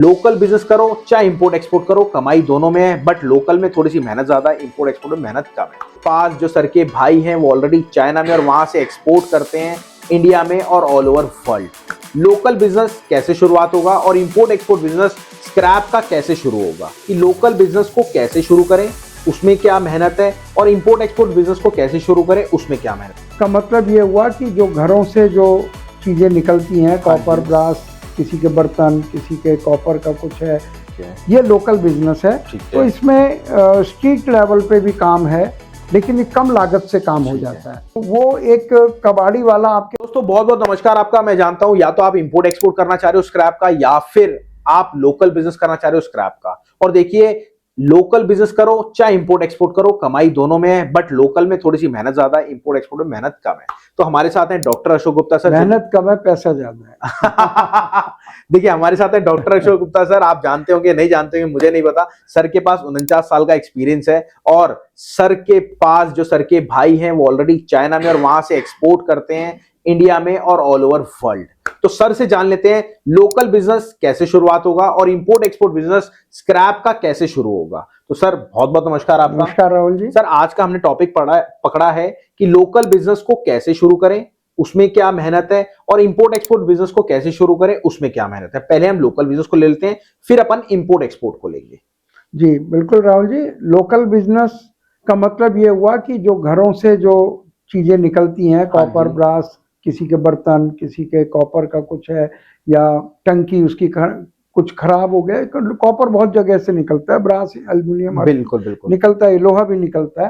Local business करो चाहे import export करो, कमाई दोनों में है, बट लोकल में थोड़ी सी मेहनत ज्यादा है, इंपोर्ट एक्सपोर्ट में मेहनत कम है। पास जो सर के भाई हैं वो ऑलरेडी चाइना में और वहां से एक्सपोर्ट करते हैं इंडिया में और all over world. Local business कैसे शुरुआत होगा और इंपोर्ट एक्सपोर्ट बिजनेस स्क्रैप का कैसे शुरू होगा, कि लोकल बिजनेस को कैसे शुरू करें, उसमें क्या मेहनत है, और इंपोर्ट एक्सपोर्ट बिजनेस को कैसे शुरू करें, उसमें क्या मेहनत है। का मतलब ये हुआ कि जो घरों से जो चीज़ें निकलती हैं, कॉपर, ब्रास, किसी के बर्तन, किसी के कॉपर का कुछ है, ये लोकल बिजनेस है। तो इसमें स्ट्रीट लेवल पे भी काम है, लेकिन ये कम लागत से काम हो जाता है। वो एक कबाड़ी वाला आपके दोस्तों बहुत बहुत नमस्कार आपका। मैं जानता हूं या तो आप इंपोर्ट एक्सपोर्ट करना चाह रहे हो स्क्रैप का, या फिर आप लोकल बिजनेस करना चाह रहे हो स्क्रैप का। और देखिए, लोकल बिजनेस करो चाहे इंपोर्ट एक्सपोर्ट करो, कमाई दोनों में है, बट लोकल में थोड़ी सी मेहनत ज्यादा है, इंपोर्ट एक्सपोर्ट में मेहनत कम है। तो हमारे साथ हैं डॉक्टर अशोक गुप्ता सर। मेहनत कम है, पैसा ज्यादा है। देखिए, हमारे साथ है डॉक्टर अशोक गुप्ता सर। आप जानते होंगे, नहीं जानते होंगे, मुझे नहीं पता। सर के पास 49 साल का एक्सपीरियंस है, और सर के पास जो सर के भाई हैं वो ऑलरेडी चाइना में और वहां से एक्सपोर्ट करते हैं इंडिया में और ऑल ओवर वर्ल्ड। तो सर से जान लेते हैं लोकल बिजनेस कैसे शुरुआत होगा और इंपोर्ट एक्सपोर्ट बिजनेस स्क्रैप का कैसे शुरू होगा। तो सर बहुत बहुत नमस्कार आपका। नमस्कार राहुल जी। सर, आज का हमने टॉपिक पकड़ा है कि लोकल बिजनेस को कैसे शुरू करें, उसमें क्या मेहनत है, और इंपोर्ट एक्सपोर्ट बिजनेस को कैसे शुरू करें, उसमें क्या मेहनत है। पहले हम लोकल बिजनेस को ले लेते हैं, फिर अपन इंपोर्ट एक्सपोर्ट को लेंगे। जी बिल्कुल राहुल जी। लोकल बिजनेस का मतलब ये हुआ कि जो घरों से जो चीजें निकलती हैं, कॉपर, ब्रास, किसी के बर्तन, किसी के कॉपर का कुछ है, या टंकी उसकी कुछ खराब हो गया। कॉपर बहुत जगह से निकलता है, ब्रास, एल्युमिनियम बिल्कुल बिल्कुल निकलता है, लोहा भी निकलता है।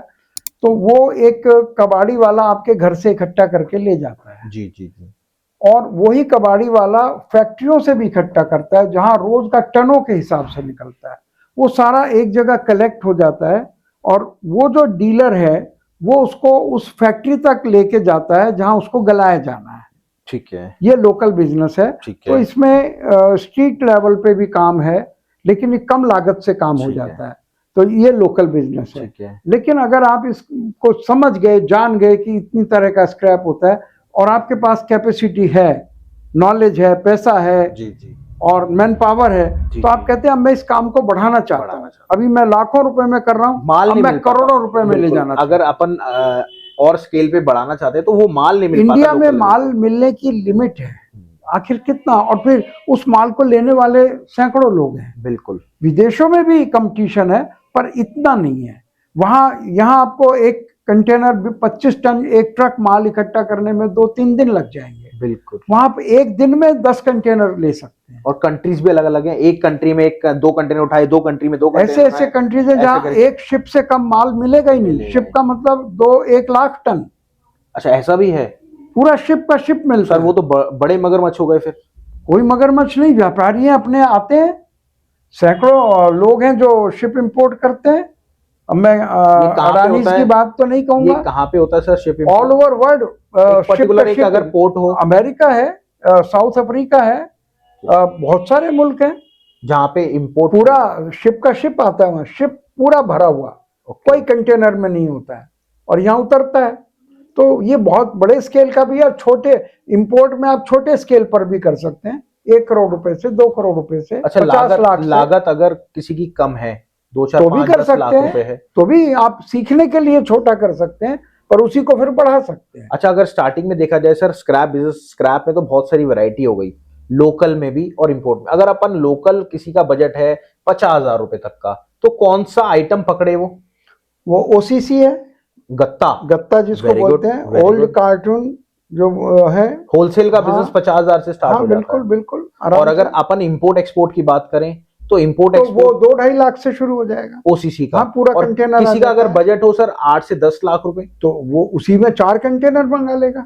तो वो एक कबाड़ी वाला आपके घर से इकट्ठा करके ले जाता है। जी जी जी। और वही कबाड़ी वाला फैक्ट्रियों से भी इकट्ठा करता है, जहां रोज का टनों के हिसाब से निकलता है। वो सारा एक जगह कलेक्ट हो जाता है, और वो जो डीलर है वो उसको उस फैक्ट्री तक लेके जाता है जहां उसको गलाया जाना है। ठीक है, ये लोकल बिजनेस है। तो इसमें स्ट्रीट लेवल पे भी काम है, लेकिन ये कम लागत से काम हो जाता है। तो ये लोकल बिजनेस है। लेकिन अगर आप इसको समझ गए, जान गए कि इतनी तरह का स्क्रैप होता है, और आपके पास कैपेसिटी है, नॉलेज है, पैसा है, जी जी, और मैन पावर है, तो आप कहते हैं अब मैं इस काम को बढ़ाना चाहता हूँ। अभी मैं लाखों रुपए में कर रहा हूँ, अब मैं करोड़ों रुपए में ले जाना। अगर अपन और स्केल पे बढ़ाना चाहते हैं तो वो माल नहीं मिल पाता। इंडिया में माल मिलने की लिमिट है, आखिर कितना, और फिर उस माल को लेने वाले सैकड़ों लोग हैं। बिल्कुल, विदेशों में भी कंपटीशन है, पर इतना नहीं है वहां। यहाँ आपको एक कंटेनर 25 टन, एक ट्रक माल इकट्ठा करने में 2-3 दिन लग जाएंगे। बिल्कुल, वहां पे एक दिन में 10 कंटेनर ले सकते हैं। और कंट्रीज भी अलग अलग हैं। एक कंट्री में 2 कंटेनर उठाए, 2 कंट्री में 2 कंटेनर। ऐसे कंट्रीज है जहाँ एक शिप से कम माल मिलेगा ही नहीं। शिप का मतलब 1 लाख टन। अच्छा, ऐसा भी है? पूरा शिप का शिप मिलता है। वो तो बड़े मगरमच्छ हो गए फिर। कोई मगरमच्छ नहीं, व्यापारी हैं, अपने आते हैं। सैकड़ों लोग हैं जो शिप इंपोर्ट करते हैं। अब मैं अडानी की बात तो नहीं कहूंगा। ये कहाँ पे होता है sir ship? All over world. Particular एक अगर पोर्ट हो, अमेरिका है, साउथ अफ्रीका है, बहुत सारे मुल्क हैं जहाँ पे इंपोर्ट पूरा शिप का शिप आता है। वहां शिप पूरा भरा हुआ, कोई कंटेनर में नहीं होता है, और यहाँ उतरता है। तो ये बहुत बड़े स्केल का भी है। छोटे इंपोर्ट में आप छोटे स्केल पर भी कर सकते हैं, 1 करोड़ रुपए से, 2 करोड़ रुपए से, अच्छा, 50 लाख लागत अगर किसी की कम है, 2-4 तो भी कर सकते हैं। तो भी आप सीखने के लिए छोटा कर सकते हैं, पर उसी को फिर बढ़ा सकते हैं। अच्छा, अगर स्टार्टिंग में देखा जाए सर, स्क्रैप बिजनेस, स्क्रैप में तो बहुत सारी वैरायटी हो गई, लोकल में भी और इंपोर्ट में। अगर अपन लोकल, किसी का बजट है 50,000 रुपए तक का, तो कौन सा आइटम पकड़े? वो ओसीसी है, गत्ता जिसको बोलते हैं, ओल्ड कार्टून जो है। होलसेल का बिजनेस 50,000 से स्टार्ट हो जाता है। बिल्कुल। और अगर अपन इंपोर्ट एक्सपोर्ट की बात करें तो इंपोर्ट एक्सपोर्ट वो 2-2.5 लाख से शुरू हो जाएगा ओसीसी का। पूरा कंटेनर। किसी का अगर बजट हो सर 8 से 10 लाख रुपए, तो वो उसी में 4 कंटेनर मंगा लेगा।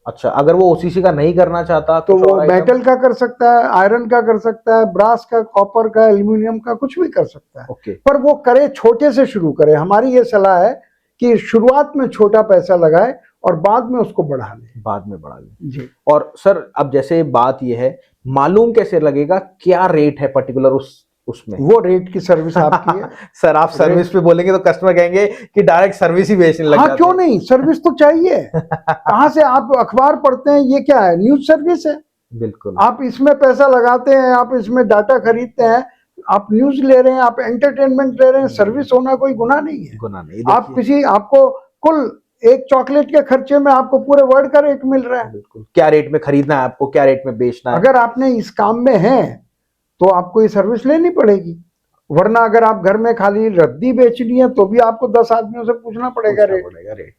अच्छा, अगर वो ओसीसी का नहीं करना चाहता तो वो मेटल का कर सकता है, आयरन का कर सकता है, ब्रास का, कॉपर का, एल्युमिनियम का, कुछ भी कर सकता है। पर वो करे, छोटे से शुरू करे। हमारी ये सलाह है कि शुरुआत में छोटा पैसा लगाए और बाद में उसको बढ़ा ले। जी। और सर, अब जैसे बात ये है, मालूम कैसे लगेगा क्या रेट है पर्टिकुलर उसमें? वो रेट की सर्विस आपकी है। सर, आप सर्विस पे बोलेंगे तो कस्टमर कहेंगे कि डायरेक्ट सर्विस ही बेचने लग जाते हैं। क्यों नहीं, सर्विस तो चाहिए। कहाँ से आप अखबार पढ़ते हैं, ये क्या है? न्यूज सर्विस है। बिल्कुल। आप इसमें पैसा लगाते हैं, आप इसमें डाटा खरीदते हैं, आप न्यूज ले रहे हैं, आप एंटरटेनमेंट ले रहे हैं, सर्विस होना कोई गुनाह नहीं है। गुनाह नहीं। आप किसी, आपको कुल एक चॉकलेट के खर्चे में आपको पूरे वर्ल्ड का रेट मिल रहा है। बिल्कुल, क्या रेट में खरीदना है आपको, क्या रेट में बेचना है। अगर आपने इस काम में है तो आपको ये सर्विस लेनी पड़ेगी, वरना अगर आप घर में खाली रद्दी बेचनी है तो भी आपको 10 आदमियों से पूछना पड़ेगा रेट।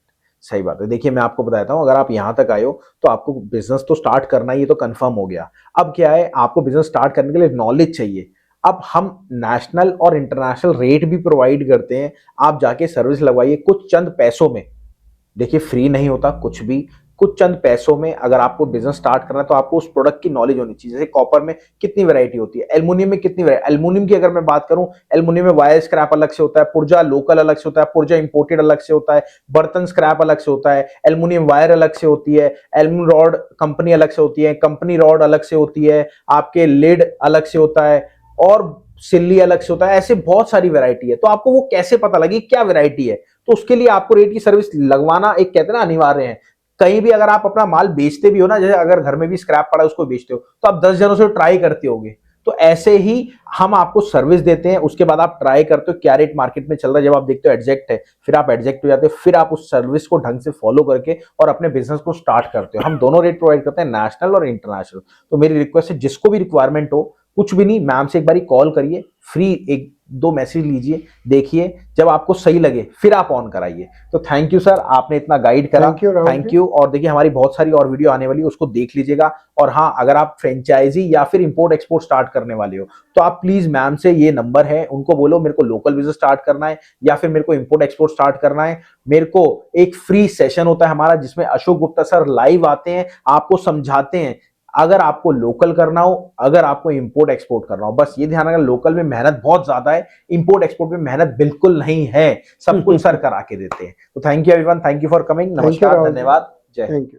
सही बात है। देखिए मैं आपको बताता हूँ, अगर आप यहाँ तक आए हो तो आपको बिजनेस तो स्टार्ट करना ही, ये तो कंफर्म हो गया। अब क्या है, आपको बिजनेस स्टार्ट करने के लिए नॉलेज चाहिए। अब हम नेशनल और इंटरनेशनल रेट भी प्रोवाइड करते हैं, आप जाके सर्विस लगवाइए कुछ चंद पैसों में। देखिए फ्री नहीं होता कुछ भी, कुछ चंद पैसों में अगर आपको बिजनेस स्टार्ट करना है तो आपको उस प्रोडक्ट की नॉलेज होनी चाहिए। जैसे कॉपर में कितनी वैरायटी होती है, एल्युमिनियम में कितनी वैरायटी। एल्युमिनियम की अगर मैं बात करूं, एल्युमिनियम में वायर स्क्रैप अलग से होता है, पुर्जा लोकल अलग से होता है, पुर्जा इंपोर्टेड अलग से होता है, बर्तन स्क्रैप अलग से होता है, एल्युमिनियम वायर अलग से होती है, एल्युमिनियम रॉड कंपनी अलग से होती है, कंपनी रॉड अलग से होती है, आपके लिड अलग से होता है, और सिल्ली अलग से होता है। ऐसे बहुत सारी वैरायटी है, तो आपको वो कैसे पता लगी क्या वैरायटी है। तो उसके लिए आपको रेट की सर्विस लगवाना एक कहते हैं ना अनिवार्य है। कहीं भी अगर आप अपना माल बेचते भी हो ना, जैसे अगर घर में भी स्क्रैप पड़ा है उसको बेचते हो, तो आप 10 जनों से ट्राई करते होगे। तो ऐसे ही हम आपको सर्विस देते हैं, उसके बाद आप ट्राई करते हो क्या रेट मार्केट में चल रहा है। जब आप देखते हो एडजेक्ट है, फिर आप एडजेक्ट हो जाते हो, फिर आप उस सर्विस को ढंग से फॉलो करके और अपने बिजनेस को स्टार्ट करते हो। हम दोनों रेट प्रोवाइड करते हैं, नेशनल और इंटरनेशनल। तो मेरी रिक्वेस्ट है, जिसको भी रिक्वायरमेंट हो, कुछ भी नहीं, मैम से एक बारी कॉल करिए, फ्री एक दो मैसेज लीजिए, देखिए, जब आपको सही लगे फिर आप ऑन कराइए। तो थैंक यू सर, आपने इतना गाइड करा, थैंक यू। और देखिए हमारी बहुत सारी और वीडियो आने वाली है, उसको देख लीजिएगा। और हाँ, अगर आप फ्रेंचाइजी या फिर इंपोर्ट एक्सपोर्ट स्टार्ट करने वाले हो तो आप प्लीज मैम से, ये नंबर है, उनको बोलो मेरे को लोकल बिजनेस स्टार्ट करना है या फिर मेरे को इंपोर्ट एक्सपोर्ट स्टार्ट करना है। मेरे को एक फ्री सेशन होता है हमारा, जिसमें अशोक गुप्ता सर लाइव आते हैं, आपको समझाते हैं। अगर आपको लोकल करना हो, अगर आपको इंपोर्ट एक्सपोर्ट करना हो, बस ये ध्यान रखना, लोकल में मेहनत बहुत ज्यादा है, इंपोर्ट एक्सपोर्ट में मेहनत बिल्कुल नहीं है, सब कुछ सर करा के देते हैं। तो thank you everyone, thank you for coming. नमस्कार, धन्यवाद, जय हिंद।